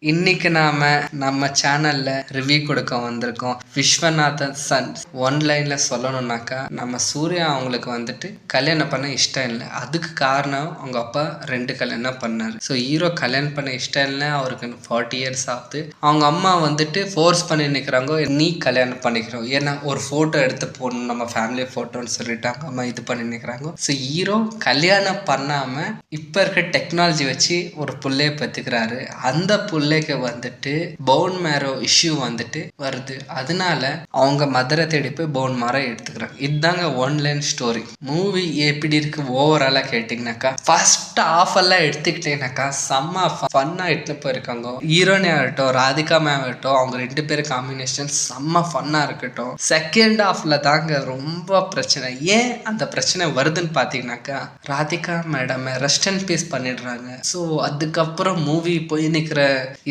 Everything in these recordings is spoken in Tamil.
இன்னைக்கு நாம நம்ம சேனல்ல ரிவ்யூ கொடுக்க வந்திருக்கோம். விஸ்வநாதன் சன்ஸ். ஒன்லைன்ல சொல்லணும்னாக்கா, நம்ம சூர்யா அவங்களுக்கு வந்துட்டு கல்யாணம் பண்ண இஷ்டம் இல்லை. அதுக்கு காரணம் அவங்க அப்பா 2 கல்யாணம் பண்ணாரு. ஸோ ஹீரோ கல்யாணம் பண்ண இஷ்டம் இல்லை, அவருக்கு 40 இயர்ஸ் ஆகுது. அவங்க அம்மா வந்துட்டு ஃபோர்ஸ் பண்ணி நிற்கிறாங்க, நீ கல்யாணம் பண்ணிக்கிறோம், ஏன்னா ஒரு ஃபோட்டோ எடுத்து போடணும் நம்ம ஃபேமிலி ஃபோட்டோன்னு சொல்லிட்டு அவங்க அம்மா இது பண்ணி நிற்கிறாங்க. ஸோ ஹீரோ கல்யாணம் பண்ணாம இப்போ இருக்க டெக்னாலஜி வச்சு ஒரு புள்ளைய பெற்றுக்கிறாரு. அந்த புள்ளைக்கு வந்துட்டு போன் மேரோ இஷ்யூ வந்துட்டு வருது. அதனால அவங்க மதரை தேடி போய் போன் மேரோ எடுத்துக்கிறாங்க. இதுதாங்க ஒன்லைன் ஸ்டோரி. மூவி எப்படி இருக்கு ஓவராலா கேட்டீங்கன்னாக்கா, ஃபர்ஸ்ட் ஹாஃப் எல்லாம் எடுத்துக்கிட்டீங்கன்னாக்கா செம்ம ஃபன்னா எடுத்துட்டு போயிருக்காங்க. ஹீரோனி ஆகட்டும், ராதிகா மேம் ஆகட்டும், அவங்க 2 பேரும் காம்பினேஷன் செம்ம ஃபன்னா இருக்கட்டும். செகண்ட் ஹாஃப்ல தாங்க ரொம்ப பிரச்சனை. ஏன் அந்த பிரச்சனை வருதுன்னு பாத்தீங்கன்னாக்கா, Radhika madam rest and peace பண்ணிடுறாங்க. ஸோ அதுக்கப்புறம் மூவி போய் நிற்கிற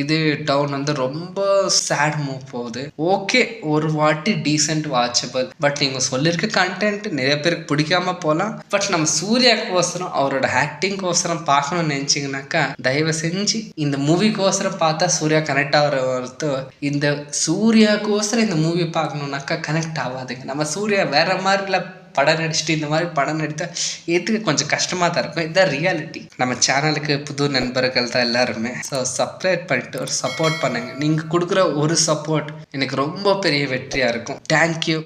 இது டவுன் வந்து ரொம்ப சேட் மூவ் போகுது. ஓகே, ஒரு வாட்டி டீசென்ட் வாட்சபிள். பட் நீங்க சொல்லியிருக்க கண்டென்ட் நிறைய பேருக்கு பிடிக்காம போகலாம். பட் நம்ம சூர்யாக்கோசரம் அவரோட ஆக்டிங்கோசரம் பார்க்கணும்னு நினைச்சிங்கனாக்கா, தயவு செஞ்சு இந்த மூவிக்கோசரம் பார்த்தா சூர்யா கனெக்ட் ஆகிற இந்த சூர்யாக்கோசரம் இந்த மூவி பார்க்கணுன்னாக்கா கனெக்ட் ஆகாதுங்க. நம்ம சூர்யா வேற மாதிரில படம் நடிச்சுட்டு இந்த மாதிரி படம் நடித்தா ஏற்றுக்க கொஞ்சம் கஷ்டமாக தான் இருக்கும். இதுதான் ரியாலிட்டி. நம்ம சேனலுக்கு புது நண்பர்கள் தான் எல்லாருமே. ஸோ சப்ஸ்கிரைப் பண்ணிட்டு ஒரு சப்போர்ட் பண்ணுங்கள். நீங்கள் கொடுக்குற ஒரு சப்போர்ட் எனக்கு ரொம்ப பெரிய வெற்றியாக இருக்கும். தேங்க்யூ.